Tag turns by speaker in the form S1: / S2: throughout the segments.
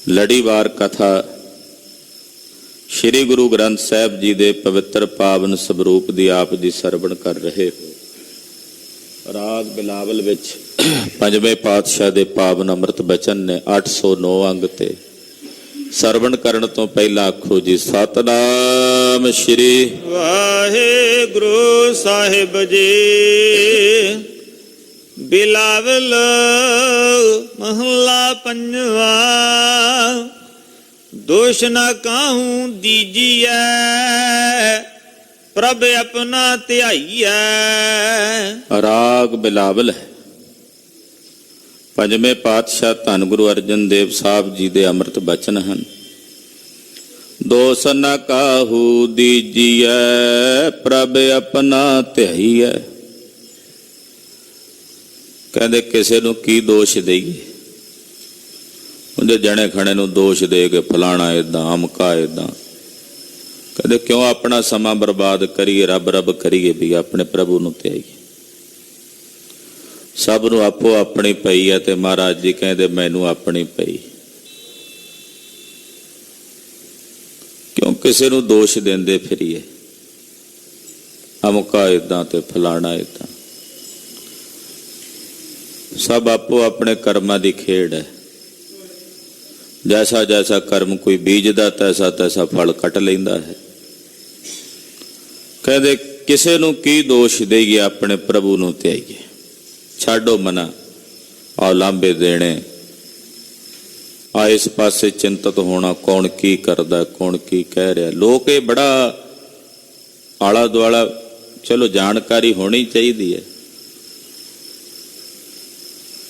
S1: ਲੜੀਵਾਰ ਕਥਾ श्री गुरु ग्रंथ साहिब जी के पवित्र पावन स्वरूप की आप जी सरवण कर रहे हो। राग बिलावल विच पंजवें पातशाह के पावन अमृत बचन ने 809 अंग ते सरवण करन तो पहला आखो जी सतनाम श्री
S2: वाहिगुरु साहिब जी। बिलावल महला पंजवा। दोष न काहूं दीजिए प्रभ अपना ध्याइए।
S1: राग बिलावल है। पंजवें पातशाह धन गुरु अर्जन देव साहब जी के अमृत बचन हैं। दोष न काहू दीजिए प्रभ अपना ध्याइए। कहते किसी नूं की दोष देईए, उनके जने खने नूं दोष दे के फलाना इदा अमका इदा। कहते क्यों अपना समा बर्बाद करिए, रब रब करिए भी अपने प्रभु नूं ते आइए। सब नूं आपो अपनी पई है ते महाराज जी कहते मैनू अपनी पई। क्यों किसी नूं दोष देंदे फिरिए, अमका इदा ते फलाना इदा। सब आपो अपने कर्मां दी खेड़ है। जैसा जैसा कर्म कोई बीजदा तैसा तैसा फल कट लेंदा है। कहते किसे नूं की दोष देईए, अपने प्रभु नूं ते आइए। छाडो मना आ लांबे देने, आ इस पासे चिंतित होना कौन की करदा कौन की कह रहा। लोग ये बड़ा आला दुआला चलो जानकारी होनी चाहिए है,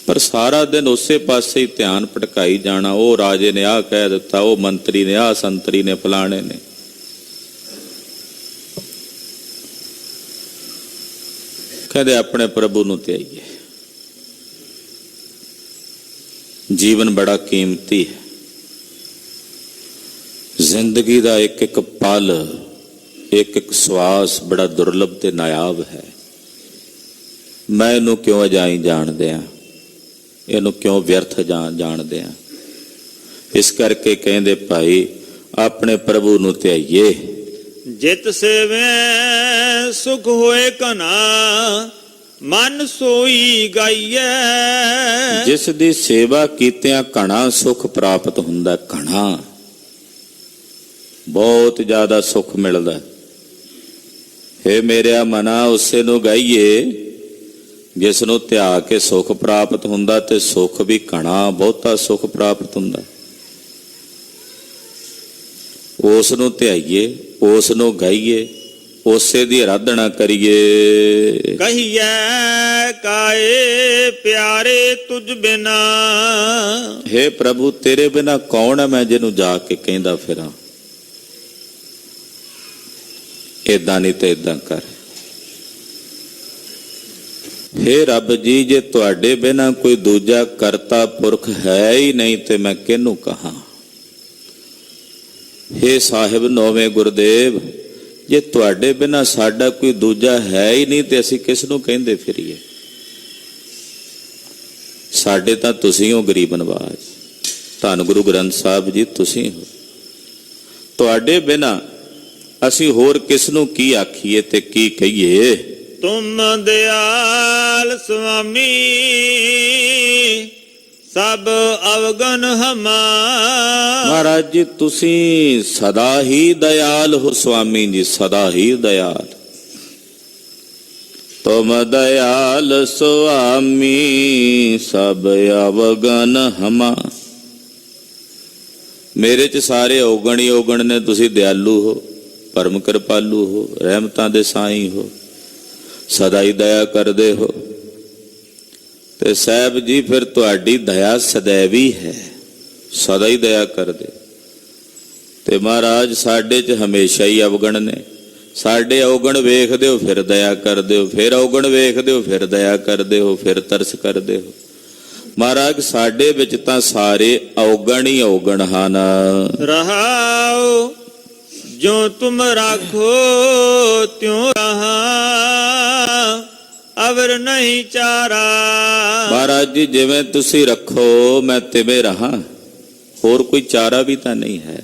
S1: पर सारा दिन उसे पासे ही ध्यान भटकाई जाना। वो राजे ने आ कह दिता, वो मंत्री ने आ, संतरी ने, फलाने ने। कहते अपने प्रभु नूं ते आइए। जीवन बड़ा कीमती है। जिंदगी का एक एक पल, एक एक श्वास बड़ा दुर्लभ ते नायाब है। मैं इनू क्यों अजाई जान दिया, इनू क्यों व्यर्थ जान दिया। इस करके कहते भाई अपने प्रभु नूं ते आइए।
S2: जित सेवे सुख होए कना मन सोई गाइए।
S1: जिस दी सेवा कीतियां घना सुख प्राप्त हुंदा। घना बहुत ज्यादा सुख मिलदा। हे मेरे मना उसे नूं गाइए जिस नूं ध्या के सुख प्राप्त हुंदा, ते सुख भी घना बहुता सुख प्राप्त हुंदा। उस नूं ध्याइए, उस नूं गाइए, उसे दी आराधना करिए।
S2: कहिए काए प्यारे तुझ बिना।
S1: हे प्रभु तेरे बिना कौन है मैं जिन्हों जाके कहंदा फिरां। इदां नहीं ते इदां कर। हे रब जी जे तुहाडे बिना कोई दूजा करता पुरख है ही नहीं ते मैं किहनूं कहां। हे साहिब नौवें गुरदेव जे तुहाडे बिना साडा कोई दूजा है ही नहीं ते असीं किस नूं कहंदे फिरीए। साडे तां तुसीं हो गरीब नवाज। धन गुरु ग्रंथ साहिब जी तुसीं हो। तुहाडे बिना असीं होर किस नूं की आखीए ते की कहीए।
S2: तुम दयाल स्वामी सब अवगन हमा।
S1: महाराज जी तुसी सदा ही दयाल हो स्वामी जी, सदा ही दयाल। तुम दयाल स्वामी सब अवगन हमा। मेरे च सारे औगण ही औगण ने। तुसी दयालु हो, परम कृपालु हो, रहमतां दे साईं हो, सदा ही दया करदे हो। ते साहब जी फिर तुहाडी दया सदैवी है, सदा ही दया करदे। ते महाराज साडे च हमेशा ही अवगण ने। साडे अवगण वेखदे हो फिर दया करदे हो, फिर अवगण वेखदे हो फिर दया करदे हो, फिर तरस करदे हो। महाराज साडे विच तां सारे अवगण ही अवगण हन।
S2: रहाओ जो तुम राखो त्यों रहा अवर नहीं चारा।
S1: महाराज जी जिवें तुसी रखो मैं तिवें रहा, ਹੋਰ ਕੋਈ ਚਾਰਾ ਵੀ ਤਾਂ ਨਹੀਂ ਹੈ।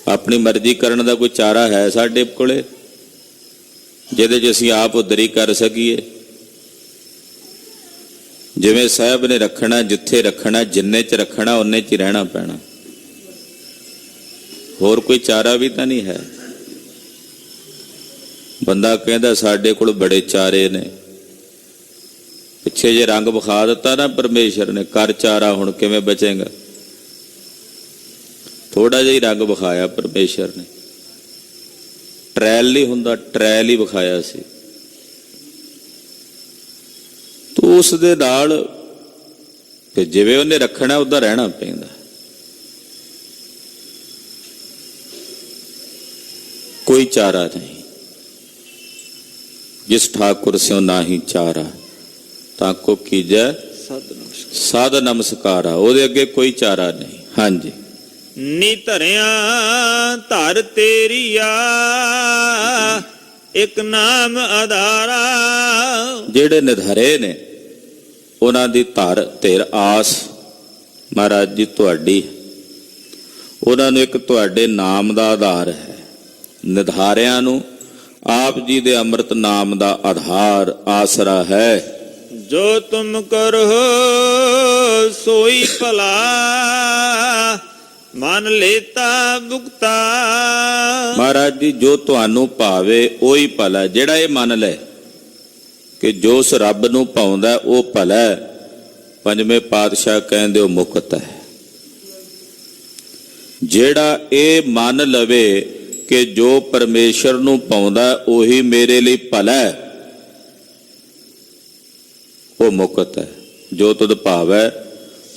S1: ਆਪਣੀ ਮਰਜ਼ੀ ਕਰਨ ਦਾ ਕੋਈ ਚਾਰਾ ਹੈ ਸਾਡੇ ਕੋਲੇ ਜਿਹਦੇ 'ਚ ਅਸੀਂ ਆਪ ਉਦਰੀ ਕਰ ਸਕੀਏ? ਜਿਵੇਂ ਸਾਹਿਬ ਨੇ ਰੱਖਣਾ, ਜਿੱਥੇ ਰੱਖਣਾ, ਜਿੰਨੇ 'ਚ ਰੱਖਣਾ ਉਹਨੇ 'ਚ ਹੀ ਰਹਿਣਾ ਪੈਣਾ। ਹੋਰ ਕੋਈ ਚਾਰਾ ਵੀ ਤਾਂ ਨਹੀਂ ਹੈ। ਬੰਦਾ ਕਹਿੰਦਾ ਸਾਡੇ ਕੋਲ ਬੜੇ ਚਾਰੇ ਨੇ। ਪਿੱਛੇ ਜੇ ਰੰਗ ਵਿਖਾ ਦਿੱਤਾ ਨਾ ਪਰਮੇਸ਼ਰ ਨੇ, ਕਰ ਚਾਰਾ ਹੁਣ ਕਿਵੇਂ ਬਚੇਗਾ? ਥੋੜਾ ਜਿਹਾ ਹੀ ਰੰਗ ਵਿਖਾਇਆ ਪਰਮੇਸ਼ਰ ਨੇ। ਟ੍ਰਾਇਲ ਨਹੀਂ ਹੁੰਦਾ, ਟ੍ਰਾਇਲ ਹੀ ਵਿਖਾਇਆ ਸੀ। ਤੋ ਉਸ ਦੇ ਨਾਲ ਤੇ ਜਿਵੇਂ ਉਹਨੇ ਰੱਖਣਾ ਉਹਦਾ ਰਹਿਣਾ ਪੈਂਦਾ। ਕੋਈ ਚਾਰਾ ਨਹੀਂ। ਜਿਸ ठाकुर स्यों नाही चारा ताको कीजै साध नमस्कारा। ਉਹਦੇ ਅੱਗੇ ਕੋਈ ਚਾਰਾ ਨਹੀਂ। ਹਾਂਜੀ।
S2: ਨੀ ਧਰਿਆ ਧਰ ਤੇਰੀਆ ਇੱਕ ਨਾਮ ਆਧਾਰਾ।
S1: ਜਿਹੜੇ ਨਿਧਰੇ ਨੇ ਉਹਨਾਂ ਦੀ ਧਿਰ ਆਸ ਮਹਾਰਾਜ ਜੀ ਤੁਹਾਡੀ, ਉਹਨਾਂ ਨੂੰ ਇੱਕ ਤੁਹਾਡੇ ਨਾਮ ਦਾ ਆਧਾਰ ਹੈ। ਨਿਧਾਰਿਆਂ ਨੂੰ ਆਪ ਜੀ ਦੇ ਅੰਮ੍ਰਿਤ ਨਾਮ ਦਾ ਆਧਾਰ ਆਸਰਾ ਹੈ।
S2: ਜੋ ਤੁਮ ਕਰੋ ਸੋਈ ਭਲਾ ਮਨ ਲੇਤਾ ਭੁਗਤਾ।
S1: ਮਹਾਰਾਜ ਜੀ ਜੋ ਤੁਹਾਨੂੰ ਭਾਵੇ ਉਹੀ ਭਲਾ। ਜਿਹੜਾ ਇਹ ਮੰਨ ਲੈ ਕਿ ਜੋ ਉਸ ਰੱਬ ਨੂੰ ਭਾਉਂਦਾ ਉਹ ਭਲਾ ਹੈ, ਪੰਜਵੇਂ ਪਾਤਸ਼ਾਹ ਕਹਿੰਦੇ ਉਹ ਮੁਕਤ ਹੈ। ਜਿਹੜਾ ਇਹ ਮੰਨ ਲਵੇ ਕਿ ਜੋ ਪਰਮੇਸ਼ਰ ਨੂੰ ਪਾਉਂਦਾ ਉਹੀ ਮੇਰੇ ਲਈ ਭਲਾ ਹੈ, ਉਹ ਮੁਕਤ ਹੈ। ਜੋ ਤੁਧ ਭਾਵੈ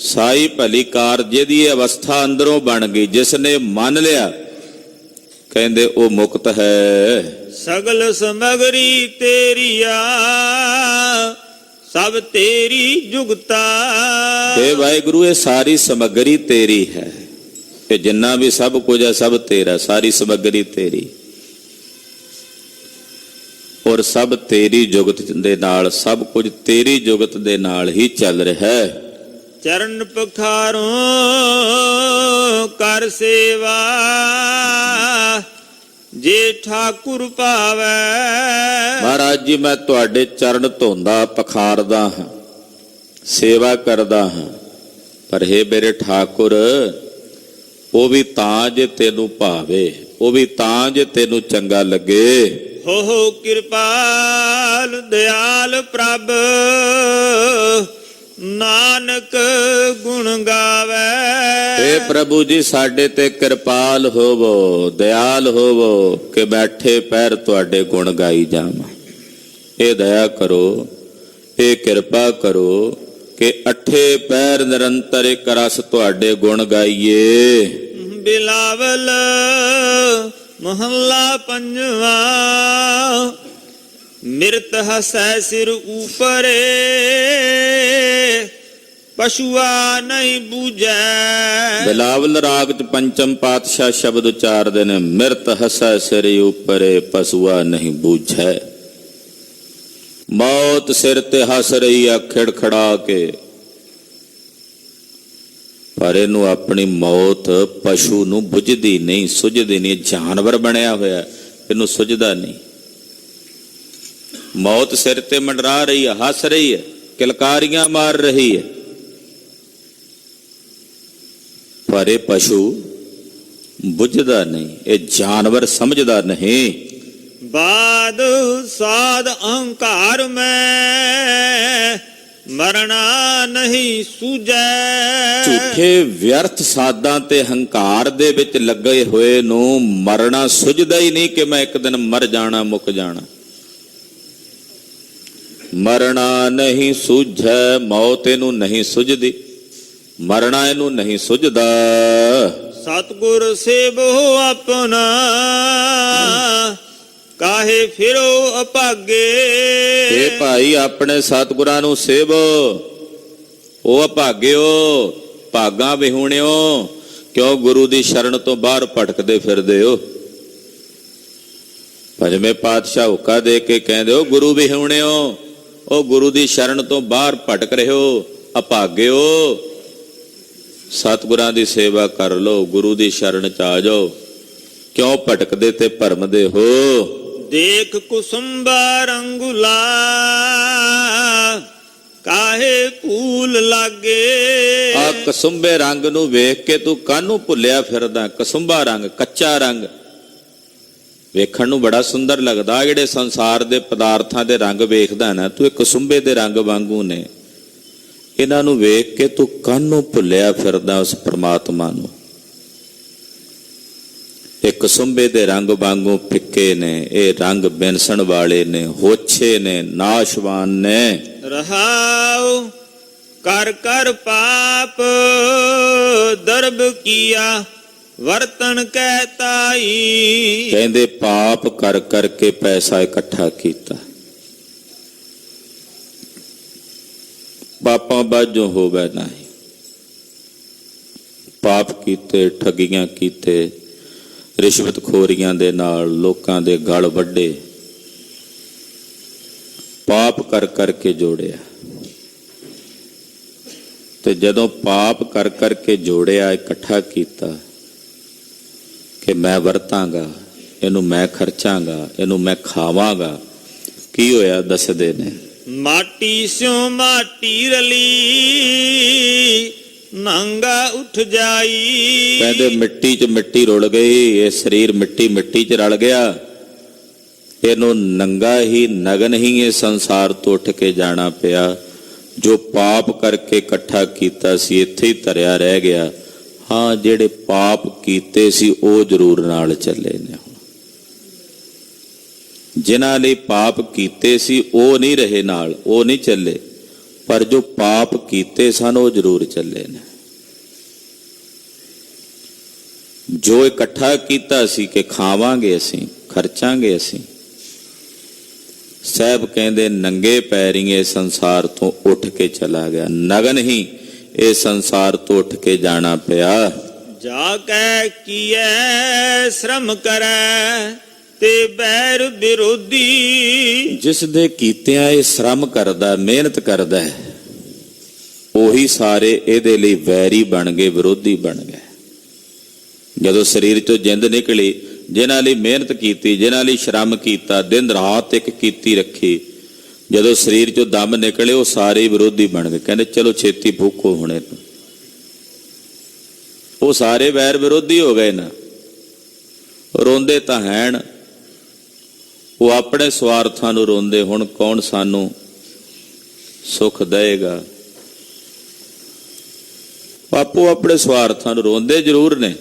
S1: ਸਾਈ ਭਲੀ ਕਾਰ। ਜਿਹਦੀ ਇਹ ਅਵਸਥਾ ਅੰਦਰੋਂ ਬਣ ਗਈ, ਜਿਸ ਨੇ ਮੰਨ ਲਿਆ, ਕਹਿੰਦੇ ਉਹ ਮੁਕਤ ਹੈ।
S2: ਸਗਲ ਸਮਗਰੀ ਤੇਰੀਆ ਸਭ ਤੇਰੀ ਜੁਗਤਾ।
S1: हे ਵਾਹਿਗੁਰੂ, ਇਹ ਸਾਰੀ ਸਮੱਗਰੀ ਤੇਰੀ ਹੈ। ਇਹ ਜਿੰਨਾ ਵੀ ਸਭ ਕੁਝ ਹੈ ਸਭ ਤੇਰਾ, ਸਾਰੀ ਸਮੱਗਰੀ ਤੇਰੀ, ਔਰ ਸਭ ਤੇਰੀ ਜੁਗਤ ਦੇ ਨਾਲ, ਸਭ ਕੁਝ ਤੇਰੀ ਜੁਗਤ ਦੇ ਨਾਲ ਹੀ ਚੱਲ ਰਿਹਾ ਹੈ।
S2: ਚਰਨ ਪਖਾਰੋਂ ਕਰ ਸੇਵਾ ਜੇ ਠਾਕੁਰ ਭਾਵੈ।
S1: ਮਹਾਰਾਜ ਜੀ ਮੈਂ ਤੁਹਾਡੇ ਚਰਨ ਧੋਂਦਾ, ਪਖਾਰਦਾ ਹਾਂ, ਸੇਵਾ ਕਰਦਾ ਹਾਂ, ਪਰ ਹੇ ਮੇਰੇ ਠਾਕੁਰ ਉਹ ਵੀ ਤਾਂ ਜੇ ਤੈਨੂੰ ਭਾਵੇ, ਉਹ ਵੀ ਤਾਂ ਜੇ ਤੈਨੂੰ ਚੰਗਾ ਲੱਗੇ।
S2: ਹੋ ਕਿਰਪਾਲ ਦਿਆਲ ਪ੍ਰਭ ਨਾਨਕ ਗੁਣ ਗਾਵੇ।
S1: हे ਪ੍ਰਭੂ ਜੀ ਸਾਡੇ ਤੇ ਕਿਰਪਾਲ ਹੋਵੋ, ਦਿਆਲ ਹੋਵੋ ਕਿ ਬੈਠੇ ਪੈਰ ਤੁਹਾਡੇ ਗੁਣ ਗਾਈ ਜਾਵਾਂ। ਇਹ ਦਇਆ ਕਰੋ, ਇਹ ਕਿਰਪਾ ਕਰੋ ਕਿ ਅੱਠੇ ਪੈਰ ਨਿਰੰਤਰ ਇੱਕ ਰਸ ਤੁਹਾਡੇ ਗੁਣ ਗਾਈਏ।
S2: ਬਿਲਾਵਲ ਮਹੱਲਾ ਪੰਜਵਾ। ਮਿਰਤ ਹਸੈ ਸਿਰ ਉਪਰੇ ਪਸ਼ੂਆ ਨਹੀਂ ਬੂਝੈ। ਬਿਲਾਵਲ ਰਾਗ ਚ ਪੰਚਮ ਪਾਤਸ਼ਾਹ ਸ਼ਬਦ ਉਚਾਰਦੇ ਨੇ, ਮਿਰਤ ਹਸੈ ਸਿਰ ਉਪਰੇ ਪਸ਼ੂਆ ਨਹੀਂ ਬੂਝੈ। ਮੌਤ ਸਿਰ ਤੇ ਹੱਸ ਰਹੀ ਆ ਖਿੜਖੜਾ ਕੇ, ਪਰ ਇਹਨੂੰ ਆਪਣੀ ਮੌਤ ਪਸ਼ੂ ਨੂੰ ਬੁਝਦੀ ਨਹੀਂ, ਸੁਝਦੀ ਨਹੀਂ। ਜਾਨਵਰ ਬਣਿਆ ਹੋਇਆ, ਇਹਨੂੰ ਸੁਝਦਾ ਨਹੀਂ। ਮੌਤ ਸਿਰ ਤੇ ਮੰਡਰਾ ਰਹੀ ਹੈ, ਹੱਸ ਰਹੀ ਹੈ, ਕਿਲਕਾਰੀਆਂ ਮਾਰ ਰਹੀ ਹੈ, ਪਰ ਇਹ ਪਸ਼ੂ ਬੁਝਦਾ ਨਹੀਂ, ਇਹ ਜਾਨਵਰ ਸਮਝਦਾ ਨਹੀਂ। ਬਾਦ ਸਾਧ ਅਹੰਕਾਰ ਮੈਂ ਮਰਨਾ ਨਹੀਂ ਸੂਝੈ। ਝੂਠੇ ਵਿਅਰਥ ਸਾਧਾਂ ਤੇ ਹੰਕਾਰ ਦੇ ਵਿੱਚ ਲੱਗੇ ਹੋਏ ਨੂੰ ਮਰਨਾ ਸੁਝਦਾ ਹੀ ਨਹੀਂ ਕਿ ਮੈਂ ਇੱਕ ਦਿਨ ਮਰ ਜਾਣਾ, ਮੁੱਕ ਜਾਣਾ। ਮਰਨਾ ਨਹੀਂ ਸੂਝੈ, ਮੌਤ ਇਹਨੂੰ ਨਹੀਂ ਸੁਝਦੀ, ਮਰਨਾ ਇਹਨੂੰ ਨਹੀਂ ਸੁਝਦਾ। ਸਤਿਗੁਰ ਸੇਵੋ ਆਪਣਾ ਕਾਹੇ ਫਿਰੋ ਅਭਾਗੇ। ਇਹ ਭਾਈ ਆਪਣੇ ਸਤਿਗੁਰਾਂ ਨੂੰ ਸੇਵੋ, ਉਹ ਅਭਾਗਿਓ, ਭਾਗਾਂ ਵਿਹੂਣਿਓ, ਕਿਉਂ ਗੁਰੂ ਦੀ ਸ਼ਰਨ ਤੋਂ ਬਾਹਰ ਭਟਕਦੇ ਫਿਰਦੇ ਹੋ। ਪੰਜਵੇਂ ਪਾਤਸ਼ਾਹ ਹੁਕਾ ਦੇ ਕੇ ਕਹਿੰਦੇ ਹੋ ਗੁਰੂ ਵਿਹੂਣਿਓ, ਉਹ ਗੁਰੂ ਦੀ ਸ਼ਰਨ ਤੋਂ ਬਾਹਰ ਭਟਕ ਰਹੇ ਹੋ, ਅਭਾਗਿਓ।
S1: ਸਤਿਗੁਰਾਂ ਦੀ ਸੇਵਾ ਕਰ ਲਓ, ਗੁਰੂ ਦੀ ਸ਼ਰਨ ਚ ਆ ਜਾਓ। ਕਿਉਂ ਭਟਕਦੇ ਤੇ ਭਰਮਦੇ ਹੋ?
S2: ਦੇਖ ਕੁਸੁੰਬਾ ਰੰਗੁਲਾ ਕਾਹੇ ਫੂਲ ਲਾਗੇ।
S1: ਆ ਕਸੁੰਬੇ ਰੰਗ ਨੂੰ ਵੇਖ ਕੇ ਤੂੰ ਕਾਹਨੂੰ ਭੁੱਲਿਆ ਫਿਰਦਾ? ਕਸੁੰਬਾ ਰੰਗ, ਕੱਚਾ ਰੰਗ ਵੇਖਣ ਨੂੰ ਬੜਾ ਸੁੰਦਰ ਲੱਗਦਾ। ਜਿਹੜੇ ਸੰਸਾਰ ਦੇ ਪਦਾਰਥਾਂ ਦੇ ਰੰਗ ਵੇਖਦਾ ਨਾ, ਤੂੰ ਇਹ ਕਸੁੰਬੇ ਦੇ ਰੰਗ ਵਾਂਗੂ ਨੇ। ਇਹਨਾਂ ਨੂੰ ਵੇਖ ਕੇ ਤੂੰ ਕਾਹਨੂੰ ਭੁੱਲਿਆ ਫਿਰਦਾ ਉਸ ਪ੍ਰਮਾਤਮਾ ਨੂੰ? ਇਹ ਕਸੁੰਬੇ ਦੇ ਰੰਗ ਵਾਂਗੂ ਫਿੱਕੇ ਨੇ, ਇਹ ਰੰਗ ਬਿਨਸਣ ਵਾਲੇ ਨੇ, ਹੋਛੇ ਨੇ, ਨਾਸ਼ਵਾਨ ਨੇ।
S2: ਰਹਾਉ ਕਰ ਕਰ ਪਾਪ ਦਰਬ ਕੀਆ ਵਰਤਨ ਕਹਿ ਤਾਈ।
S1: ਕਹਿੰਦੇ ਪਾਪ ਕਰ ਕਰਕੇ ਪੈਸਾ ਇਕੱਠਾ ਕੀਤਾ, ਪਾਪਾਂ ਬਾਝੋਂ ਹੋਵੇ ਨਹੀਂ। ਪਾਪ ਕੀਤੇ, ਠੱਗੀਆਂ ਕੀਤੇ, ਰਿਸ਼ਵਤਖੋਰੀਆਂ ਦੇ ਨਾਲ ਲੋਕਾਂ ਦੇ ਗਲ ਵੱਢੇ, ਪਾਪ ਕਰ ਕਰਕੇ ਜੋੜਿਆ। ਤੇ ਜਦੋਂ ਪਾਪ ਕਰ ਕਰਕੇ ਜੋੜਿਆ, ਇਕੱਠਾ ਕੀਤਾ ਕਿ ਮੈਂ ਵਰਤਾਂਗਾ, ਇਹਨੂੰ ਮੈਂ ਖਰਚਾਂਗਾ, ਇਹਨੂੰ ਮੈਂ ਖਾਵਾਂਗਾ, ਕੀ ਹੋਇਆ ਦੱਸਦੇ ਨੇ?
S2: ਮਾਟੀ ਸਿਉ ਮਾਟੀ ਰਲੀ ਨੰਗਾ ਉੱਠ ਜਾਈ।
S1: ਕਹਿੰਦੇ ਮਿੱਟੀ 'ਚ ਮਿੱਟੀ ਰੁਲ ਗਈ, ਇਹ ਸਰੀਰ ਮਿੱਟੀ ਮਿੱਟੀ 'ਚ ਰਲ ਗਿਆ। ਇਹਨੂੰ ਨੰਗਾ ਹੀ, ਨਗਨ ਹੀ ਇਹ ਸੰਸਾਰ ਤੋਂ ਉੱਠ ਕੇ ਜਾਣਾ ਪਿਆ। ਜੋ ਪਾਪ ਕਰਕੇ ਇਕੱਠਾ ਕੀਤਾ ਸੀ ਇੱਥੇ ਹੀ ਧਰਿਆ ਰਹਿ ਗਿਆ। ਹਾਂ, ਜਿਹੜੇ ਪਾਪ ਕੀਤੇ ਸੀ ਉਹ ਜ਼ਰੂਰ ਨਾਲ ਚੱਲੇ ਨੇ। ਜਿਨ੍ਹਾਂ ਨੇ ਪਾਪ ਕੀਤੇ ਸੀ ਉਹ ਨਹੀਂ ਰਹੇ ਨਾਲ, ਉਹ ਨਹੀਂ ਚੱਲੇ, ਪਰ ਜੋ ਪਾਪ ਕੀਤੇ ਸਨ ਉਹ ਜ਼ਰੂਰ ਚੱਲੇ ਨੇ। ਜੋ ਇਕੱਠਾ ਕੀਤਾ ਸੀ ਕਿ ਖਾਵਾਂਗੇ ਅਸੀਂ, ਖਰਚਾਂਗੇ ਅਸੀਂ, ਸਾਹਿਬ ਕਹਿੰਦੇ ਨੰਗੇ ਪੈਰੀਂ ਇਹ ਸੰਸਾਰ ਤੋਂ ਉੱਠ ਕੇ ਚਲਾ ਗਿਆ। ਨਗਨ ਹੀ ਇਹ ਸੰਸਾਰ ਤੋਂ ਉੱਠ ਕੇ ਜਾਣਾ ਪਿਆ।
S2: ਜਾ ਕੈ ਕੀਐ ਸ਼ਰਮ ਕਰੈ ਤੇ ਬੈਰ ਵਿਰੋਧੀ।
S1: ਜਿਸ ਦੇ ਕੀਤਿਆਂ ਇਹ ਸ਼ਰਮ ਕਰਦਾ, ਮਿਹਨਤ ਕਰਦਾ ਹੈ, ਉਹੀ ਸਾਰੇ ਇਹਦੇ ਲਈ ਵੈਰੀ ਬਣ ਗਏ, ਵਿਰੋਧੀ ਬਣ ਗਏ। ਜਦੋਂ ਸਰੀਰ ਚੋਂ ਜਿੰਦ ਨਿਕਲੀ, ਜਿਨ੍ਹਾਂ ਲਈ ਮਿਹਨਤ ਕੀਤੀ, ਜਿਨ੍ਹਾਂ ਲਈ ਸ਼ਰਮ ਕੀਤਾ, ਦਿਨ ਰਾਤ ਇੱਕ ਕੀਤੀ ਰੱਖੀ, ਜਦੋਂ ਸਰੀਰ ਚੋਂ ਦਮ ਨਿਕਲੇ ਉਹ ਸਾਰੇ ਵਿਰੋਧੀ ਬਣ ਗਏ। ਕਹਿੰਦੇ ਚਲੋ ਛੇਤੀ ਫੂਕੋ ਹੁਣੇ। ਉਹ ਸਾਰੇ ਵੈਰ ਵਿਰੋਧੀ ਹੋ ਗਏ ਨਾ। ਰੋਂਦੇ ਤਾਂ ਹੈਣ, ਉਹ ਆਪਣੇ ਸਵਾਰਥਾਂ ਨੂੰ ਰੋਂਦੇ, ਹੁਣ ਕੌਣ ਸਾਨੂੰ ਸੁੱਖ ਦੇਏਗਾ। ਆਪੋ ਆਪਣੇ ਸਵਾਰਥਾਂ ਨੂੰ ਰੋਂਦੇ ਜ਼ਰੂਰ ਨੇ,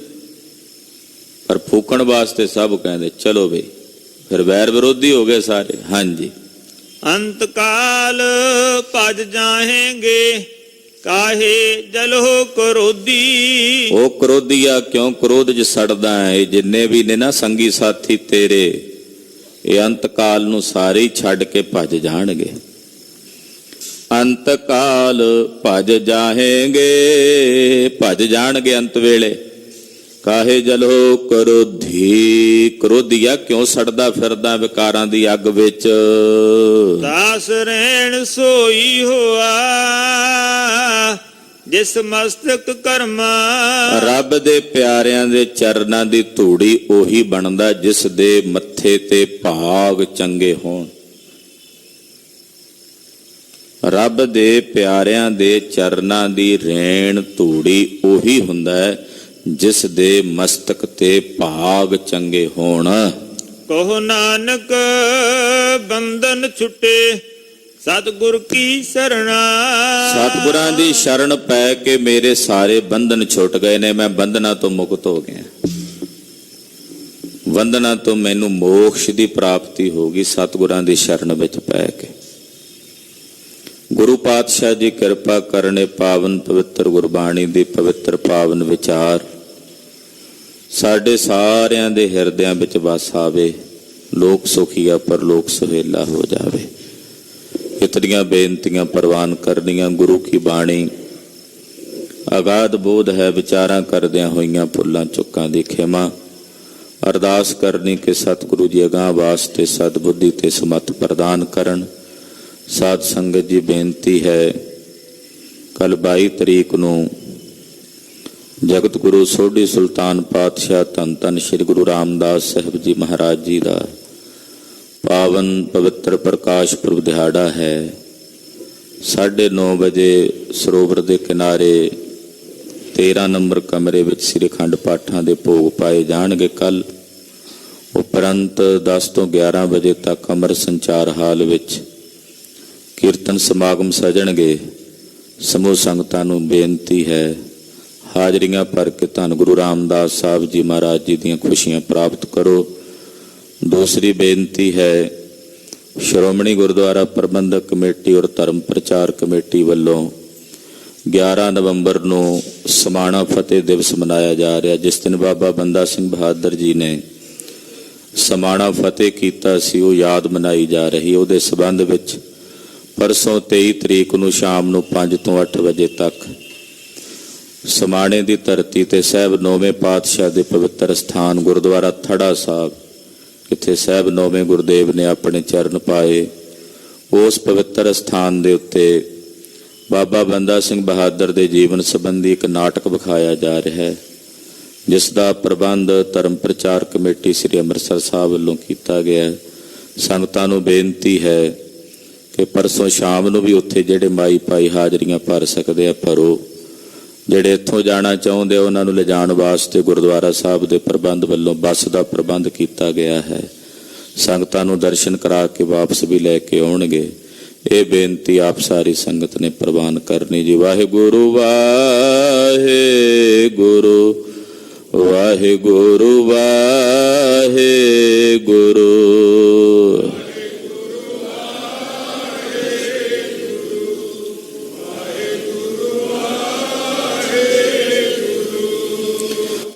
S1: ਪਰ ਫੂਕਣ ਵਾਸਤੇ ਸਭ ਕਹਿੰਦੇ ਚਲੋ ਬਈ। ਫਿਰ ਵੈਰ ਵਿਰੋਧੀ ਹੋ ਗਏ ਸਾਰੇ। ਹਾਂਜੀ,
S2: ਅੰਤ ਕਾਲ ਭਜ ਜਾਹੇਂਗੇ ਕਾਹੇ ਜਲੋ ਕਰੋਧੀ।
S1: ਉਹ ਕਰੋਧੀਆ ਕਿਉਂ ਕ੍ਰੋਧ 'ਚ ਸੜਦਾ ਹੈ? ਜਿੰਨੇ ਵੀ ਨੇ ਨਾ ਸੰਗੀ ਸਾਥੀ ਤੇਰੇ, ਇਹ ਅੰਤ ਕਾਲ ਨੂੰ ਸਾਰੇ ਹੀ ਛੱਡ ਕੇ ਭੱਜ ਜਾਣਗੇ। ਅੰਤ ਕਾਲ ਭਜ ਜਾਹੇਂਗੇ, ਭੱਜ ਜਾਣਗੇ ਅੰਤ ਵੇਲੇ। ਕਾਹੇ ਜਲੋ ਕਰੋਧੀ, ਕਰੋਧੀਆ ਕਿਉਂ ਸੜਦਾ ਫਿਰਦਾ ਵਿਕਾਰਾਂ ਦੀ ਅੱਗ ਵਿੱਚ?
S2: ਦਾਸ ਰਹਿਣ ਸੋਈ ਹੋਆ ਜਿਸ ਮਸਤਕ ਕਰਮਾ।
S1: ਰੱਬ ਦੇ ਪਿਆਰਿਆਂ ਦੇ ਚਰਨਾਂ ਦੀ ਧੂੜੀ ਉਹੀ ਬਣਦਾ ਜਿਸ ਦੇ ਮੱਥੇ ਤੇ ਭਾਗ ਚੰਗੇ ਹੋਣ। ਰੱਬ ਦੇ ਪਿਆਰਿਆਂ ਦੇ ਚਰਨਾਂ ਦੀ ਰੇਣ ਧੂੜੀ ਉਹੀ ਹੁੰਦਾ ਹੈ ਜਿਸ ਦੇ ਮਸਤਕ ਤੇ ਭਾਗ ਚੰਗੇ ਹੋਣ।
S2: ਕਹੋ ਨਾਨਕ ਬੰਧਨ ਛੁੱਟੇ ਸਤਿਗੁਰ ਕੀ ਸਰਣਾ।
S1: ਸਤਿਗੁਰਾਂ ਦੀ ਸ਼ਰਨ ਪੈ ਕੇ ਮੇਰੇ ਸਾਰੇ ਬੰਧਨ ਛੁੱਟ ਗਏ ਨੇ। ਮੈਂ ਬੰਧਨਾਂ ਤੋਂ ਮੁਕਤ ਹੋ ਗਿਆ। ਬੰਧਨਾਂ ਤੋਂ ਮੈਨੂੰ ਮੋਕਸ਼ ਦੀ ਪ੍ਰਾਪਤੀ ਹੋ ਗਈ ਸਤਿਗੁਰਾਂ ਦੀ ਸ਼ਰਨ ਵਿੱਚ ਪੈ ਕੇ। ਗੁਰੂ ਪਾਤਸ਼ਾਹ ਜੀ ਕਿਰਪਾ ਕਰਨੇ ਪਾਵਨ ਪਵਿੱਤਰ ਗੁਰਬਾਣੀ ਦੀ ਪਵਿੱਤਰ ਪਾਵਨ ਵਿਚਾਰ ਸਾਡੇ ਸਾਰਿਆਂ ਦੇ ਹਿਰਦਿਆਂ ਵਿੱਚ ਵਸ ਆਵੇ। ਲੋਕ ਸੁਖੀਆ ਪਰਲੋਕ ਸੁਹੇਲਾ ਹੋ ਜਾਵੇ। ਇਤਨੀਆਂ ਬੇਨਤੀਆਂ ਪ੍ਰਵਾਨ ਕਰਨੀਆਂ। ਗੁਰੂ ਕੀ ਬਾਣੀ ਅਗਾਧ ਬੋਧ ਹੈ, ਵਿਚਾਰਾਂ ਕਰਦਿਆਂ ਹੋਈਆਂ ਭੁੱਲਾਂ ਚੁੱਕਾਂ ਦੀ ਖਿਮਾ। ਅਰਦਾਸ ਕਰਨੀ ਕਿ ਸਤਿਗੁਰੂ ਜੀ ਅਗਾਂਹ ਵਾਸਤੇ ਸਤਿਬੁੱਧੀ ਤੇ ਸਮਤ ਪ੍ਰਦਾਨ ਕਰਨ। ਸਾਧ ਸੰਗਤ ਜੀ ਬੇਨਤੀ ਹੈ, ਕੱਲ 22 ਤਰੀਕ ਨੂੰ ਜਗਤ ਗੁਰੂ ਸੋਢੀ ਸੁਲਤਾਨ ਪਾਤਸ਼ਾਹ ਧੰਨ ਧੰਨ ਸ੍ਰੀ ਗੁਰੂ ਰਾਮਦਾਸ ਸਾਹਿਬ ਜੀ ਮਹਾਰਾਜ ਜੀ ਦਾ ਪਾਵਨ ਪਵਿੱਤਰ ਪ੍ਰਕਾਸ਼ ਪੁਰਬ ਦਿਹਾੜਾ ਹੈ। 9:30 ਵਜੇ ਸਰੋਵਰ ਦੇ ਕਿਨਾਰੇ 13 ਨੰਬਰ ਕਮਰੇ ਵਿੱਚ ਸ੍ਰੀ ਅਖੰਡ ਪਾਠਾਂ ਦੇ ਭੋਗ ਪਾਏ ਜਾਣਗੇ। ਕੱਲ ਉਪਰੰਤ 10 ਤੋਂ 11 ਵਜੇ ਤੱਕ ਅਮਰ ਸੰਚਾਰ ਹਾਲ ਵਿੱਚ ਕੀਰਤਨ ਸਮਾਗਮ ਸਜਣਗੇ। ਸਮੂਹ ਸੰਗਤਾਂ ਨੂੰ ਬੇਨਤੀ ਹੈ, ਹਾਜ਼ਰੀਆਂ ਭਰ ਕੇ ਧੰਨ ਗੁਰੂ ਰਾਮਦਾਸ ਸਾਹਿਬ ਜੀ ਮਹਾਰਾਜ ਜੀ ਦੀਆਂ ਖੁਸ਼ੀਆਂ ਪ੍ਰਾਪਤ ਕਰੋ। ਦੂਸਰੀ ਬੇਨਤੀ ਹੈ, ਸ਼੍ਰੋਮਣੀ ਗੁਰਦੁਆਰਾ ਪ੍ਰਬੰਧਕ ਕਮੇਟੀ ਔਰ ਧਰਮ ਪ੍ਰਚਾਰ ਕਮੇਟੀ ਵੱਲੋਂ 11 ਨਵੰਬਰ ਨੂੰ ਸਮਾਣਾ ਫਤਿਹ ਦਿਵਸ ਮਨਾਇਆ ਜਾ ਰਿਹਾ। ਜਿਸ ਦਿਨ ਬਾਬਾ ਬੰਦਾ ਸਿੰਘ ਬਹਾਦਰ ਜੀ ਨੇ ਸਮਾਣਾ ਫਤਿਹ ਕੀਤਾ ਸੀ, ਉਹ ਯਾਦ ਮਨਾਈ ਜਾ ਰਹੀ। ਉਹਦੇ ਸਬੰਧ ਵਿੱਚ ਪਰਸੋਂ 23 ਤਰੀਕ ਨੂੰ ਸ਼ਾਮ ਨੂੰ 5 ਤੋਂ 8 ਵਜੇ ਤੱਕ ਸਮਾਣੇ ਦੀ ਧਰਤੀ ਤੇ ਸਾਹਿਬ ਨੌਵੇਂ ਪਾਤਸ਼ਾਹ ਦੇ ਪਵਿੱਤਰ ਸਥਾਨ ਗੁਰਦੁਆਰਾ ਥੜਾ ਸਾਹਿਬ, ਜਿੱਥੇ ਸਾਹਿਬ ਨੌਵੇਂ ਗੁਰਦੇਵ ਨੇ ਆਪਣੇ ਚਰਨ ਪਾਏ, ਉਸ ਪਵਿੱਤਰ ਸਥਾਨ ਦੇ ਉੱਤੇ ਬਾਬਾ ਬੰਦਾ ਸਿੰਘ ਬਹਾਦਰ ਦੇ ਜੀਵਨ ਸੰਬੰਧੀ ਇੱਕ ਨਾਟਕ ਵਿਖਾਇਆ ਜਾ ਰਿਹਾ ਹੈ, ਜਿਸ ਦਾ ਪ੍ਰਬੰਧ ਧਰਮ ਪ੍ਰਚਾਰ ਕਮੇਟੀ ਸ੍ਰੀ ਅੰਮ੍ਰਿਤਸਰ ਸਾਹਿਬ ਵੱਲੋਂ ਕੀਤਾ ਗਿਆ। ਸੰਗਤਾਂ ਨੂੰ ਬੇਨਤੀ ਹੈ ਕਿ ਪਰਸੋਂ ਸ਼ਾਮ ਨੂੰ ਵੀ ਉੱਥੇ ਜਿਹੜੇ ਮਾਈ ਭਾਈ ਹਾਜ਼ਰੀਆਂ ਭਰ ਸਕਦੇ ਆ ਭਰੋ। ਜਿਹੜੇ ਇੱਥੋਂ ਜਾਣਾ ਚਾਹੁੰਦੇ ਉਹਨਾਂ ਨੂੰ ਲਿਜਾਣ ਵਾਸਤੇ ਗੁਰਦੁਆਰਾ ਸਾਹਿਬ ਦੇ ਪ੍ਰਬੰਧ ਵੱਲੋਂ ਬੱਸ ਦਾ ਪ੍ਰਬੰਧ ਕੀਤਾ ਗਿਆ ਹੈ। ਸੰਗਤਾਂ ਨੂੰ ਦਰਸ਼ਨ ਕਰਾ ਕੇ ਵਾਪਸ ਵੀ ਲੈ ਕੇ ਆਉਣਗੇ। ਇਹ ਬੇਨਤੀ ਆਪ ਸਾਰੀ ਸੰਗਤ ਨੇ ਪ੍ਰਵਾਨ ਕਰਨੀ ਜੀ। ਵਾਹਿਗੁਰੂ ਵਾਹਿਗੁਰੂ ਵਾਹਿਗੁਰੂ ਵਾਹਿਗੁਰੂ।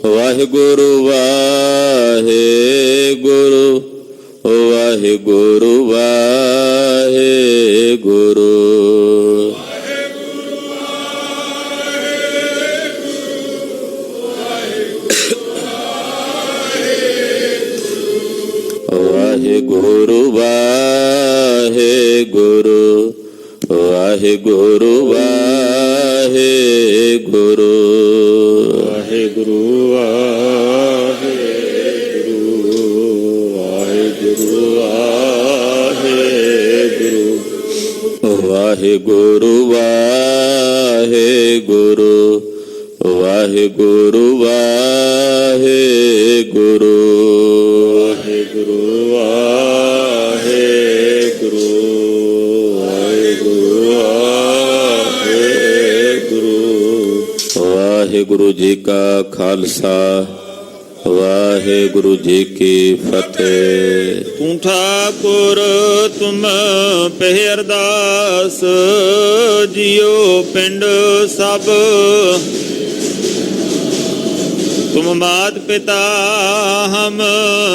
S1: ਵਾਹਿਗੁਰੂ ਵਾਹਿਗੁਰੂ ਵਾਹਿਗੁਰੂ ਵਾਹਿਗੁਰੂ। ਵਾਹਿਗੁਰੂ ਵਾਹਿਗੁਰੂ ਵਾਹਿਗੁਰੂ ਵਾਹਿਗੁਰੂ। ਵਾਹਿਗੁਰੂ ਵਾਹਿਗੁਰੂ ਵਾਹਿਗੁਰੂ ਵਾਹਿਗੁਰੂ ਵਾਹਿਗੁਰੂ ਵਾਹਿਗੁਰੂ ਵਾਹਿਗੁਰੂ। ਵਾਹਿਗੁਰੂ ਵਾਹਿਗੁਰੂ ਜੀ ਕਾ ਖਾਲਸਾ, ਵਾਹਿਗੁਰੂ ਜੀ ਕੀ ਫਤਿਹ।
S2: ਤੂੰ ਠਾਕੁਰ ਤੁਮ ਪਹਿ ਅਰਦਾਸ, ਜਿਉ ਪਿੰਡ ਸਭ ਤੁਮ ਮਾਤ ਪਿਤਾ ਹਮ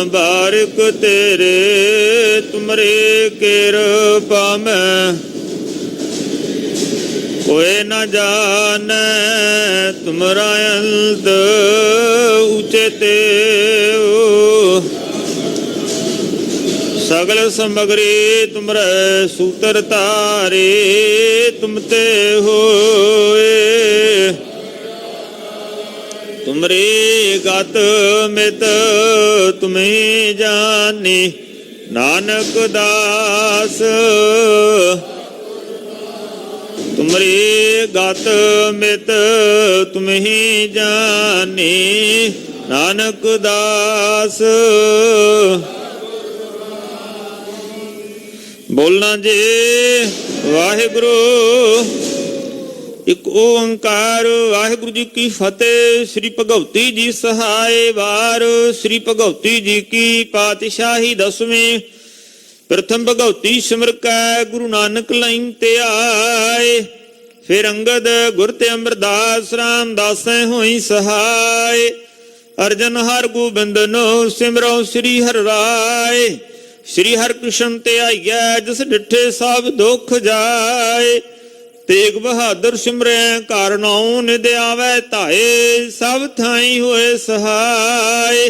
S2: ਬਾਰਿਕ ਤੇਰੇ, ਤੁਮਰੇ ਕਿਰਪਾ ਮੈਂ कोई न जाने, तुमरा अंत उचते सगल समग्री तुमरे सूत्र तारे, तुमते होए तुमरे गत मित तुम्हें जानी, नानक दास तुमरी गत मित तुम्ही जानी, नानक दास। बोलना जे वाहिगुरु एक ओंकार। वाहिगुरु जी की फतेह। श्री भगवती जी सहाय वार। श्री भगवती जी की पातशाही 10वीं। प्रथम भगवती सिमर कै गुरु नानक लाइन ते आए, फिर अंगद गुर ते अमरदास रामदासै होई सहाय। अर्जन हर गोबिंद नो सिमरो श्री हर राय। श्री हर कृष्ण ते आइया जिस डिठे सब दुख जाए। तेग बहादुर सिमरै कार नाउ निद आवे धाए, सब थाई होए सहाय।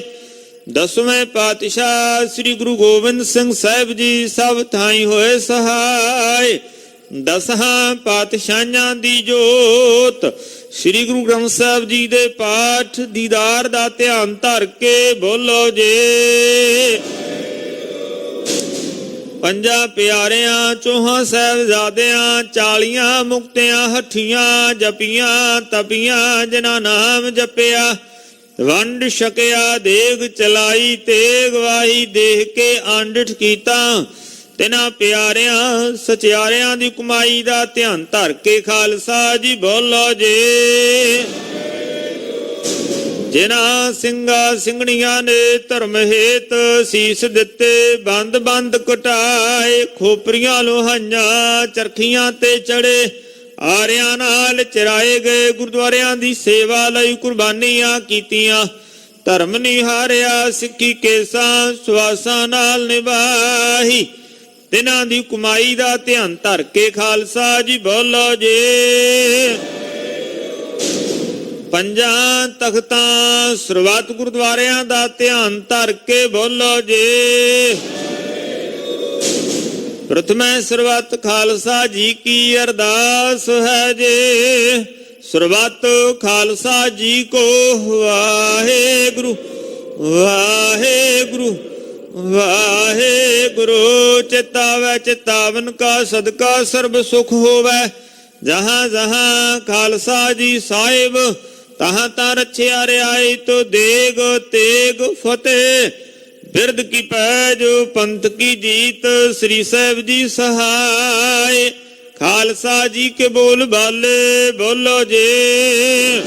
S2: 10वें पातशाह श्री गुरु गोबिंद सिंह साहिब जी सब थाई होए सहाय। 10 पातशाहां दी जोत ਸ੍ਰੀ ਗੁਰੂ ਗ੍ਰੰਥ ਸਾਹਿਬ ਜੀ ਦੇ ਪਾਠ ਦੀਦਾਰ ਦਾ ਧਿਆਨ ਧਰ ਕੇ ਬੋਲੋ ਜੀ। ਪੰਜਾਂ ਪਿਆਰਿਆਂ ਚੌਹਾਂ ਸਾਹਿਬਜ਼ਾਦਿਆਂ 40 ਮੁਕਤਿਆਂ ਹੱਠੀਆਂ ਜਪੀਆਂ ਤਪੀਆਂ ਜਿਨ੍ਹਾਂ ਨਾਮ ਜਪਿਆ ਵੰਡ ਛਕਿਆ ਦੇਗ ਚਲਾਈ ਤੇਗ ਵਾਹੀ ਦੇਖ ਕੇ ਆਂਡਿਠ ਕੀਤਾ ਤਿਨਾਂ ਪਿਆਰਿਆਂ ਸਚਿਆਰਿਆਂ ਦੀ ਕਮਾਈ ਦਾ ਧਿਆਨ ਧਰ ਕੇ ਖਾਲਸਾ ਜੀ ਬੋਲੋ ਜੀ। ਜਿਨ੍ਹਾਂ ਸਿੰਘਾਂ ਸਿੰਘਣੀਆਂ ਨੇ ਧਰਮ ਹੇਤ ਸੀਸ ਦਿੱਤੇ ਬੰਦ ਬੰਦ ਕਟਾਏ ਖੋਪਰੀਆਂ ਲੋਹਾਈਆਂ ਚਰਖੀਆਂ ਤੇ ਚੜੇ ਆਰਿਆਂ ਨਾਲ ਚਰਾਏ ਗਏ ਗੁਰਦੁਆਰਿਆਂ ਦੀ ਸੇਵਾ ਲਈ ਕੁਰਬਾਨੀਆਂ ਕੀਤੀਆਂ ਧਰਮ ਨਿਹਾਰਿਆ ਸਿੱਖੀ ਕੇਸਾਂ ਸਵਾਸਾਂ ਨਾਲ ਨਿਭਾਈ ਤਿਨਾਂ ਦੀ ਕਮਾਈ ਦਾ ਧਿਆਨ ਧਰ ਕੇ ਖਾਲਸਾ ਜੀ ਬੋਲੋ ਜੀ। ਪੰਜਾਂ ਤਖਤਾਂ ਸਰਬੱਤ ਗੁਰਦੁਆਰਿਆਂ ਦਾ ਧਿਆਨ ਧਰ ਕੇ ਬੋਲੋ ਜੀ। ਪ੍ਰਥਮੇ ਸਰਬੱਤ ਖਾਲਸਾ ਜੀ ਕੀ ਅਰਦਾਸ ਹੈ ਜੀ। ਸਰਬੱਤ ਖਾਲਸਾ ਜੀ ਕੋ ਵਾਹਿਗੁਰੂ ਵਾਹਿਗੁਰੂ ਵਾਹਿਗੁਰੂ। ਚਿਤਾਵੈ ਚਿਤਾਵਨ ਕਾ ਸਦਕਾ ਸਰਬ ਸੁਖ ਹੋਵੈ ਜਹਾਂ ਜਹਾਂ ਖਾਲਸਾ ਜੀ ਸਾਹਿਬ ਤਹਾਂ ਤਾਂ ਰਛਿਆ ਰਿਆਈ ਤੋ ਦੇਗ ਤੇਗ ਫਤਿਹ ਬਿਰਦ ਕੀ ਪੈਜ ਪੰਥ ਕੀ ਜੀਤ ਸ੍ਰੀ ਸਾਹਿਬ ਜੀ ਸਹਾਇ ਖਾਲਸਾ ਜੀ ਕੇ ਬੋਲ ਬਾਲੇ ਬੋਲੋ ਜੀ।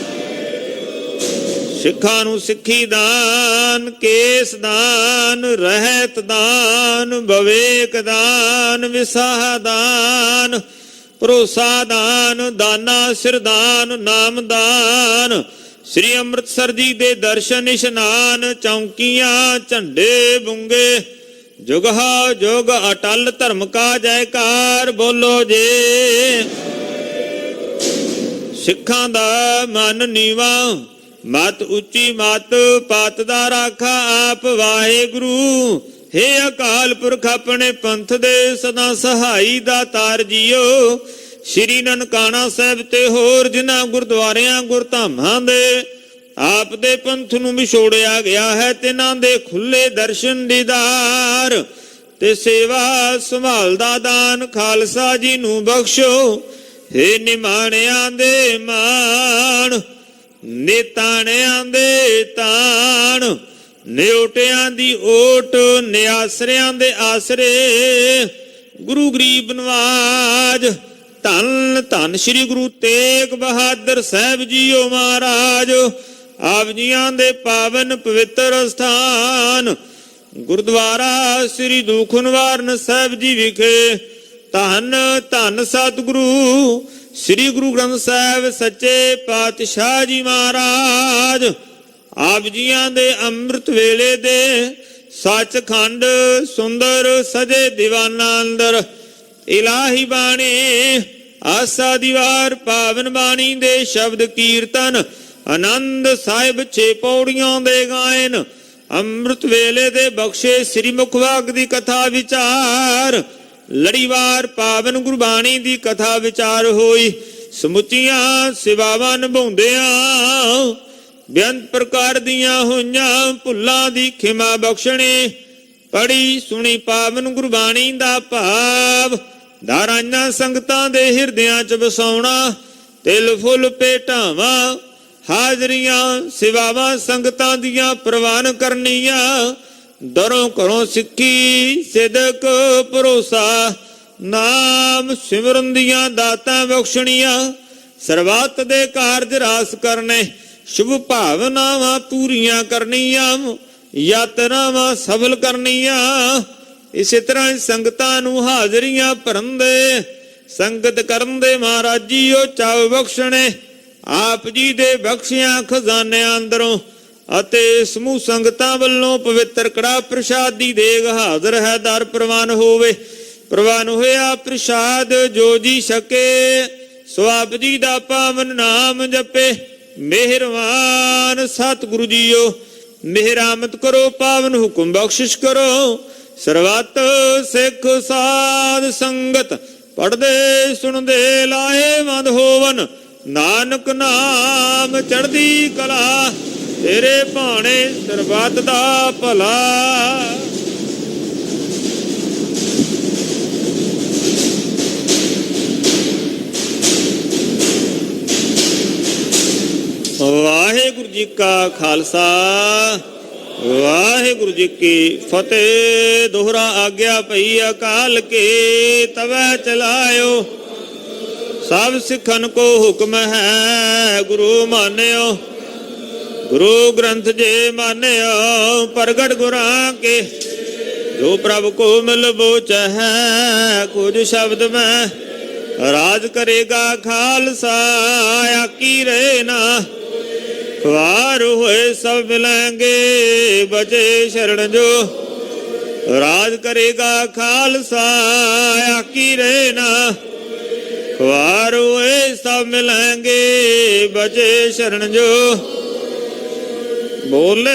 S2: ਸਿੱਖਾਂ ਨੂੰ ਸਿੱਖੀ ਦਾਨ ਕੇਸ ਦਾਨ ਰਹਿਤ ਦਾਨ ਵਿਵੇਕ ਦਾਨ ਵਿਸਾਹ ਦਾਨ ਭਰੋਸਾ ਦਾਨ ਦਾਨਾ ਸਿਰਦਾਨ ਨਾਮ ਦਾਨ ਸ੍ਰੀ ਅੰਮ੍ਰਿਤਸਰ ਜੀ ਦੇ ਦਰਸ਼ਨ ਇਸ਼ਨਾਨ ਚੌਂਕੀਆਂ ਝੰਡੇ ਬੁੰਗੇ ਜੁਗਹਾ ਜੁਗ ਅਟਲ ਧਰਮ ਕਾ ਜੈਕਾਰ ਬੋਲੋ ਜੀ। ਸਿੱਖਾਂ ਦਾ ਮਨ ਨੀਵਾ ਮਤ ਉੱਚੀ ਮਤ ਪਤ ਦਾ ਰਾਖਾ ਆਪ ਵਾਹਿਗੁਰੂ ਹੇ ਅਕਾਲ ਪੁਰਖ ਆਪਣੇ ਪੰਥ ਦੇ ਸਦਾ ਸਹਾਈ ਦਾ ਤਾਰ ਜੀਓ ਸ਼੍ਰੀ ਨਨਕਾਣਾ ਸਾਹਿਬ ਤੇ ਹੋਰ ਜਿਨ੍ਹਾਂ ਗੁਰਦੁਆਰਿਆਂ ਗੁਰਧਾਮਾਂ ਦੇ ਆਪ ਦੇ ਪੰਥ ਨੂੰ ਵਿਛੋੜਿਆ ਗਿਆ ਹੈ ਤਿਨਾਂ ਦੇ ਖੁੱਲੇ ਦਰਸ਼ਨ ਦੀਦਾਰ ਤੇ ਸੇਵਾ ਸੰਭਾਲ ਦਾ ਦਾਨ ਖਾਲਸਾ ਜੀ ਨੂੰ ਬਖਸ਼ੋ ਹੇ ਨਿਮਾਣਿਆਂ ਦੇ ਮਾਣ ਨਿਤਾਣਿਆਂ ਦੇ ਤਾਣ ਨਿਉਟਿਆਂ ਦੀ ਓਟ ਨਿਆਸਰਿਆਂ ਦੇ ਆਸਰੇ ਗੁਰੂ ਗਰੀਬ ਨਵਾਜ ਧੰਨ ਧੰਨ ਸ੍ਰੀ ਗੁਰੂ ਤੇਗ ਬਹਾਦਰ ਸਾਹਿਬ ਜੀਓ ਮਹਾਰਾਜ ਆਪ ਜੀਆਂ ਦੇ ਪਾਵਨ ਪਵਿੱਤਰ ਸਥਾਨ ਗੁਰਦੁਆਰਾ ਸ੍ਰੀ ਦੁਖ ਨਿਵਾਰਨ ਸਾਹਿਬ ਜੀ ਵਿਖੇ ਧੰਨ ਧੰਨ ਸਤਿਗੁਰੂ ਸ੍ਰੀ ਗੁਰੂ ਗ੍ਰੰਥ ਸਾਹਿਬ ਸੱਚੇ ਪਾਤਸ਼ਾਹ ਜੀ ਮਹਾਰਾਜ ਆਪ ਜੀਆਂ ਦੇ ਅੰਮ੍ਰਿਤ ਵੇਲੇ ਦੇ ਸੱਚਖੰਡ ਸੁੰਦਰ ਸਜੇ ਦੀਵਾਨਾਂ ਅੰਦਰ ਇਲਾਹੀ ਬਾਣੀ ਆਸਾ ਦੀਵਾਰ ਪਾਵਨ ਬਾਣੀ ਦੇ ਸ਼ਬਦ ਕੀਰਤਨ ਆਨੰਦ ਸਾਹਿਬ 6 ਪੌੜੀਆਂ ਦੇ ਗਾਇਨ ਅੰਮ੍ਰਿਤ ਵੇਲੇ ਦੇ ਬਖਸ਼ੇ ਸ੍ਰੀ ਮੁਖਵਾਕ ਦੀ ਕਥਾ ਵਿਚਾਰ ਲੜੀਵਾਰ ਪਾਵਨ ਗੁਰਬਾਣੀ ਦੀ ਕਥਾ ਵਿਚਾਰ ਹੋਈ ਸਮੁੱਚੀਆਂ ਸੇਵਾਵਾਂ ਨਿਭਾਉਂਦਿਆਂ ਬੇਅੰਤ ਪ੍ਰਕਾਰ ਦੀਆਂ ਹੋਈਆਂ ਭੁੱਲਾਂ ਦੀ ਖਿਮਾ ਬਖਸ਼ਣੇ ਪੜੀ ਸੁਣੀ ਪਾਵਨ ਗੁਰਬਾਣੀ ਦਾ ਭਾਵ ਧਾਰਾਈਆਂ ਸੰਗਤਾਂ ਦੇ ਹਿਰਦਿਆਂ 'ਚ ਵਸਾਉਣਾ ਤਿਲ ਫੁੱਲ ਭੇਟਾਵਾਂ ਹਾਜ਼ਰੀਆਂ ਸੇਵਾਵਾਂ ਸੰਗਤਾਂ ਦੀਆਂ ਪ੍ਰਵਾਨ ਕਰਨੀਆਂ ਦਰੋਂ ਘਰੋਂ ਸਿੱਖੀ ਸਿਦਕ ਭਰੋਸਾ ਨਾਮ ਸਿਮਰਨ ਦੀਆਂ ਦਾਤਾਂ ਬਖਸ਼ਣੀਆਂ ਸਰਬੱਤ ਦੇ ਕਾਰਜ ਰਾਸ ਕਰਨੇ ਸ਼ੁਭ ਭਾਵਨਾਵਾਂ ਪੂਰੀਆਂ ਕਰਨੀਆਂ ਯਾਤਰਾਵਾਂ ਸਫਲ ਕਰਨੀਆਂ ਇਸੇ ਤਰ੍ਹਾਂ ਸੰਗਤਾਂ ਨੂੰ ਹਾਜ਼ਰੀਆਂ ਭਰਨ ਦੇ ਸੰਗਤ ਕਰਨ ਦੇ ਮਹਾਰਾਜ ਜੀਓ ਚਾਵ ਬਖਸ਼ਣੇ ਆਪ ਜੀ ਦੇ ਬਖਸ਼ਿਆਂ ਖਜ਼ਾਨਿਆਂ ਅੰਦਰੋਂ ਅਤੇ ਸਮੂਹ ਸੰਗਤਾਂ ਵੱਲੋਂ ਪਵਿੱਤਰ ਕੜਾ ਪ੍ਰਸ਼ਾਦ ਦੀ ਦੇਗ ਹਾਜ਼ਰ ਹੈ ਦਰ ਪ੍ਰਵਾਨ ਹੋਵੇ ਪ੍ਰਵਾਨ ਹੋਇਆ ਪ੍ਰਸ਼ਾਦ ਜੋ ਜੀ ਛਕੇ ਸੋ ਆਪ ਜੀ ਦਾ ਪਾਵਨ ਨਾਮ ਜਪੇ ਮਿਹਰਬਾਨ ਸਤਿਗੁਰੂ ਜੀਓ ਮਿਹਰਾਮਤ ਕਰੋ ਪਾਵਨ ਹੁਕਮ ਬਖਸ਼ਿਸ਼ ਕਰੋ ਸਰਬੱਤ ਸਿੱਖ ਸਾਧ ਸੰਗਤ ਪੜਦੇ ਸੁਣਦੇ ਲਾਹੇਵੰਦ ਹੋਵਨ ਨਾਨਕ ਨਾਮ ਚੜ੍ਹਦੀ ਕਲਾ, ਤੇਰੇ ਭਾਣੇ ਸਰਬੱਤ ਦਾ ਭਲਾ। ਵਾਹਿਗੁਰੂ ਜੀ ਕਾ ਖਾਲਸਾ, ਵਾਹਿਗੁਰੂ ਜੀ ਕੀ ਫਤਿਹ। ਦੋਹਰਾ ਆਗਿਆ ਪਈ ਅਕਾਲ ਕੇ, ਤਵੈ ਚਲਾਇਓ ਸਭ ਸਿੱਖਨ ਕੋ ਹੁਕਮ ਹੈ। ਗੁਰੂ ਮਾਨਿਓ ਗੁਰੂ ਗ੍ਰੰਥ ਜੇ ਮਾਨਿਓ, ਪ੍ਰਗਟ ਗੁਰਾਂ ਕੇ ਜੋ ਪ੍ਰਭ ਕੋ ਮਿਲ ਬੋਚਹਿ। ਕੁਝ ਸ਼ਬਦ ਮੈਂ ਰਾਜ ਕਰੇਗਾ ਖਾਲਸਾ, ਆਕੀ ਰਹੇ ਨਾ ਖਵਾਰ ਹੋਏ ਸਭ ਮਿਲਾਂਗੇ। ਬਚੇ ਸ਼ਰਨ ਜੋ ਰਾਜ ਕਰੇਗਾ ਖਾਲਸਾ, ਆਕੀ ਰਹੇ ਨਾ ਖਵਾਰ ਹੋਏ ਸਭ ਮਿਲਾਂਗੇ। ਬਚੇ ਸ਼ਰਨ ਜੋ ਬੋਲੇ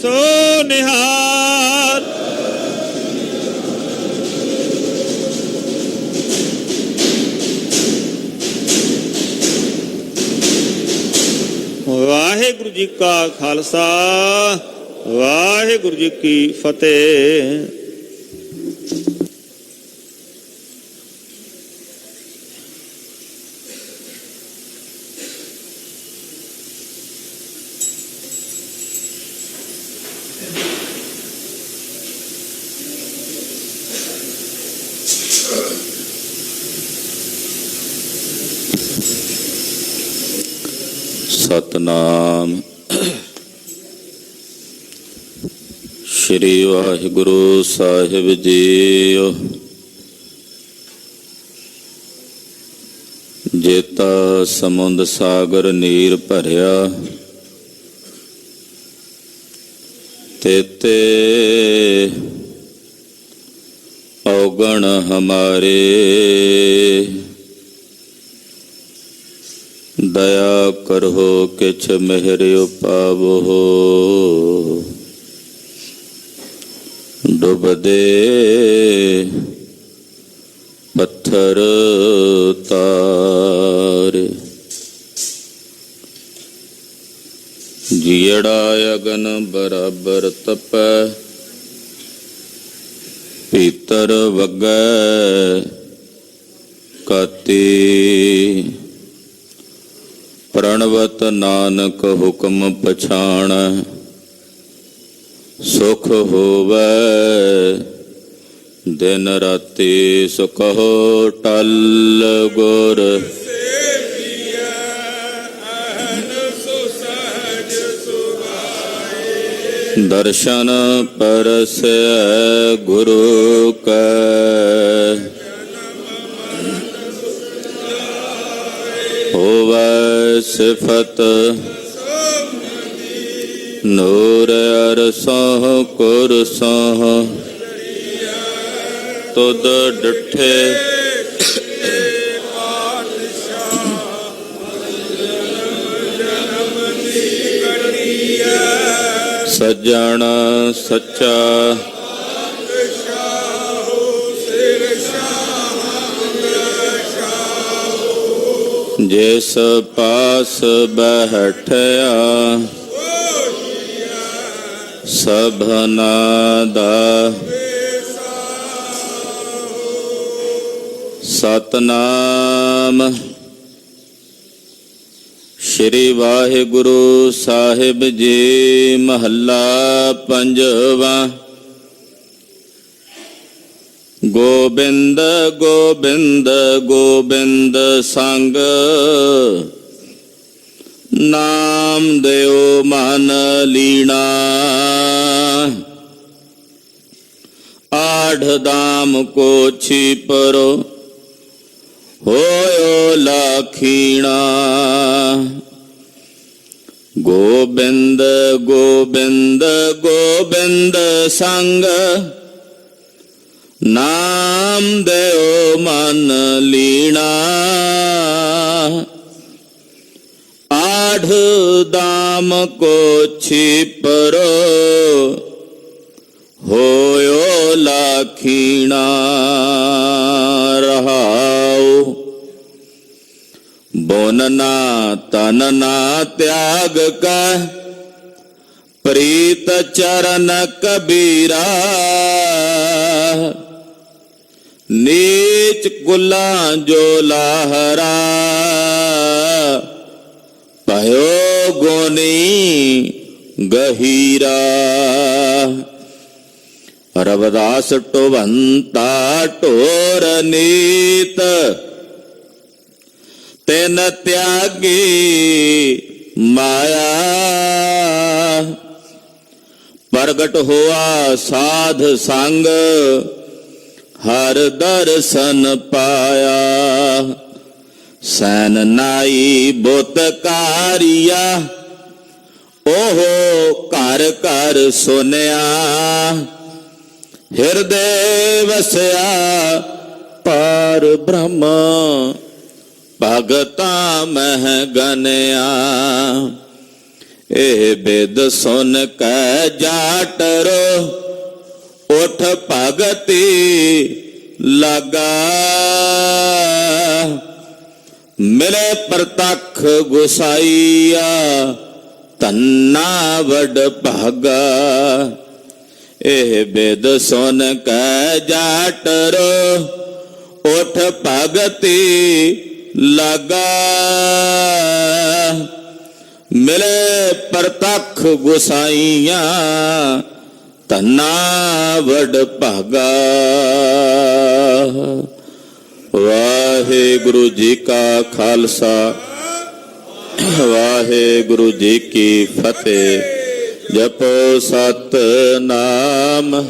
S2: ਸੋ ਨਿਹਾਲ। ਵਾਹਿਗੁਰੂ ਜੀ ਕਾ ਖਾਲਸਾ, ਵਾਹਿਗੁਰੂ ਜੀ ਕੀ ਫਤਿਹ।
S1: ਸਤਨਾਮ ਸ੍ਰੀ ਵਾਹਿਗੁਰੂ ਸਾਹਿਬ ਜੀਓ। ਜੇਤਾ ਸਮੁੰਦ ਸਾਗਰ ਨੀਰ ਭਰਿਆ, ਤੇਤੇ ਔਗਣ ਹਮਾਰੇ। ਦਇਆ ਕਰੋ ਕਿਛ ਮਿਹਰ ਉਪਾਵੋ, ਡੁਬਦੇ ਪੱਥਰ ਤਾਰੇ। ਜੀੜਾ ਅਗਨ ਬਰਾਬਰ ਤਪੈ, ਭੀਤਰ ਵਗੈ ਕਾਤੀ। ਪ੍ਰਣਵਤ ਨਾਨਕ ਹੁਕਮ ਪਛਾਣ, ਸੁਖ ਹੋਵੈ ਦਿਨ ਰਾਤੀ। ਸੁਖੋ ਟਲ ਗੁਰ ਦਰਸ਼ਨ ਪਰਸੈ ਗੁਰੂ ਕੈ। ਹੋਵੈ ਸਿਫਤ ਨੂਰ ਅਰਸੋਂ ਕੁਰਸੋਂ, ਤੁਧ ਡਿਠੇ ਸੱਜਣ ਸੱਚਾ। ਜਿਸ ਪਾਸ ਬੈਠਿਆ, ਸਭਨਾ ਦਾ ਸਤਨਾਮ। ਸ੍ਰੀ ਵਾਹਿਗੁਰੂ ਸਾਹਿਬ ਜੀ ਮਹੱਲਾ ਪੰਜਵਾ। ਗੋਬਿੰਦ ਗੋਬਿੰਦ ਗੋਬਿੰਦ ਸੰਗ, ਨਾਮ ਦਿਓ ਮਨ ਲੀਣਾ। ਆਠ ਦਾਮ ਕੋ ਛਿਪਰੋ, ਹੋਇਓ ਲਾਖੀਣਾ। ਗੋਬਿੰਦ ਗੋਬਿੰਦ ਗੋਬਿੰਦ ਸੰਗ, ਨਾਮ ਦਿਓ ਮਨ ਲੀਣਾ। ਆਠ ਦਾਮ ਕੋ ਛਿਪਰੋ, ਹੋਇਓ ਲਾਖੀਣਾ। ਬੋਨਨਾ ਤਨਨਾ ਤਿਆਗ ਕੈ ਪ੍ਰੀਤ ਚਰਨ ਕਬੀਰਾ ਨੀਚ ਕੁਲਾਂ ਜੋ ਲਾਹਰਾ ਭਇਓ ਗੁਣੀ ਗਹੀਰਾ ਰਵਦਾਸ ਟੋਵੰਤਾ ਢੋਰ ਨੀਤ ਤਿਨ ਤਿਆਗੀ ਮਾਇਆ ਪ੍ਰਗਟ ਹੋਆ ਸਾਧ ਸੰਗ ਹਰ ਦਰਸ਼ਨ ਪਾਇਆ ਸੈਨ ਨਾਈ ਬੁੱਤ ਕਾਰਿਆ ਓਹ ਘਰ ਘਰ ਸੁਨਿਆ ਹਿਰਦੇ ਵਸਿਆ ਪਾਰ ਬ੍ਰਹਮ ਭਗਤਾਂ ਮਹਿ ਗਨਿਆ ਇਹ ਬਿਦ ਸੁਨ ਕੈ ਜਾਟਰੋ ਉਠ ਭਗਤੀ ਲਗਾ ਮਿਲੇ ਪ੍ਰਤੱਖ ਗੁਸਾਈਆ ਧੰਨਾ ਵਡ ਭਾਗਾ ਇਹ ਬਿਦ ਸੁਨ ਕੈ ਜਾਟਰੋ ਉਠ ਭਗਤੀ ਲਗਾ ਮਿਲੇ ਪ੍ਰਤੱਖ ਗੁਸਾਈਆਂ ਧੰਨਾ ਵਡ ਭਾਗਾ। ਵਾਹਿਗੁਰੂ ਜੀ ਕਾ ਖਾਲਸਾ ਵਾਹਿਗੁਰੂ ਜੀ ਕੀ ਫਤਿਹ। ਜਪੋ ਸਤਿਨਾਮ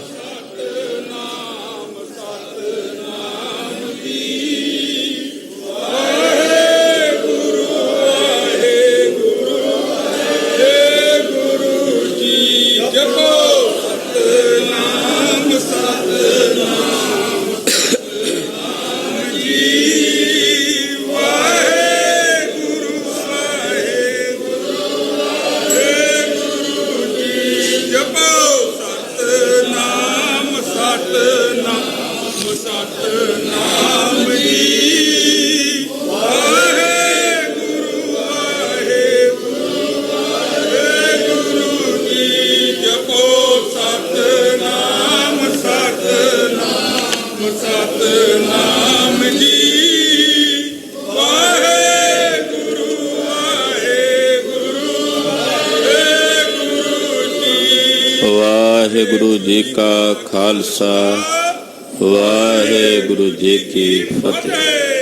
S1: ਵਾਹਿਗੁਰੂ ਜੀ ਕਾ ਖਾਲਸਾ ਵਾਹਿਗੁਰੂ ਜੀ ਕੀ ਫਤਿਹ।